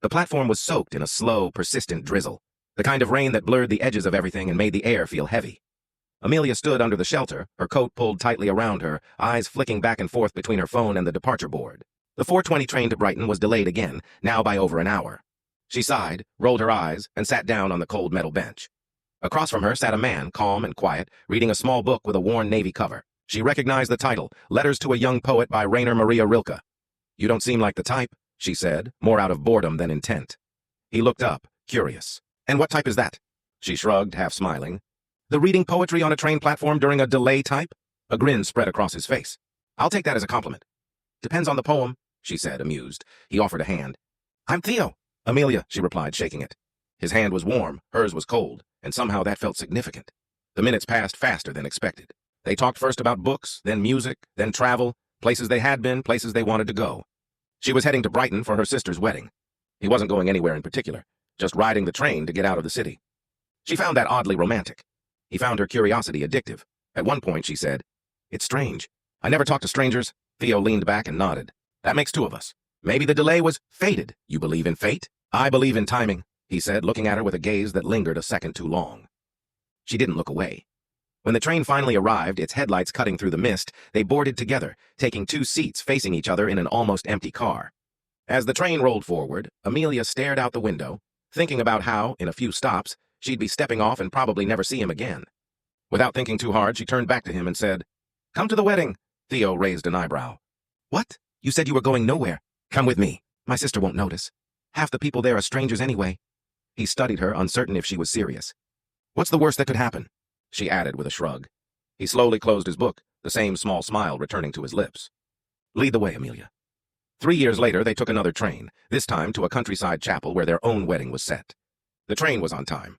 The platform was soaked in a slow, persistent drizzle, the kind of rain that blurred the edges of everything and made the air feel heavy. Amelia stood under the shelter, her coat pulled tightly around her, eyes flicking back and forth between her phone and the departure board. The 4:20 train to Brighton was delayed again, now by over an hour. She sighed, rolled her eyes, and sat down on the cold metal bench. Across from her sat a man, calm and quiet, reading a small book with a worn navy cover. She recognized the title, Letters to a Young Poet by Rainer Maria Rilke. "You don't seem like the type," she said, more out of boredom than intent. He looked up, curious. "And what type is that?" She shrugged, half smiling. "The reading poetry on a train platform during a delay type?" A grin spread across his face. "I'll take that as a compliment." "Depends on the poem," she said, amused. He offered a hand. "I'm Theo." "Amelia," she replied, shaking it. His hand was warm, hers was cold, and somehow that felt significant. The minutes passed faster than expected. They talked first about books, then music, then travel, places they had been, places they wanted to go. She was heading to Brighton for her sister's wedding. He wasn't going anywhere in particular, just riding the train to get out of the city. She found that oddly romantic. He found her curiosity addictive. At one point, she said, "It's strange. I never talk to strangers." Theo leaned back and nodded. "That makes two of us. Maybe the delay was fated. You believe in fate?" "I believe in timing," he said, looking at her with a gaze that lingered a second too long. She didn't look away. When the train finally arrived, its headlights cutting through the mist, they boarded together, taking two seats facing each other in an almost empty car. As the train rolled forward, Amelia stared out the window, thinking about how, in a few stops, she'd be stepping off and probably never see him again. Without thinking too hard, she turned back to him and said, "Come to the wedding." Theo raised an eyebrow. "What? You said you were going nowhere." "Come with me. My sister won't notice. Half the people there are strangers anyway." He studied her, uncertain if she was serious. "What's the worst that could happen?" she added with a shrug. He slowly closed his book, the same small smile returning to his lips. "Lead the way, Amelia." 3 years later, they took another train, this time to a countryside chapel where their own wedding was set. The train was on time.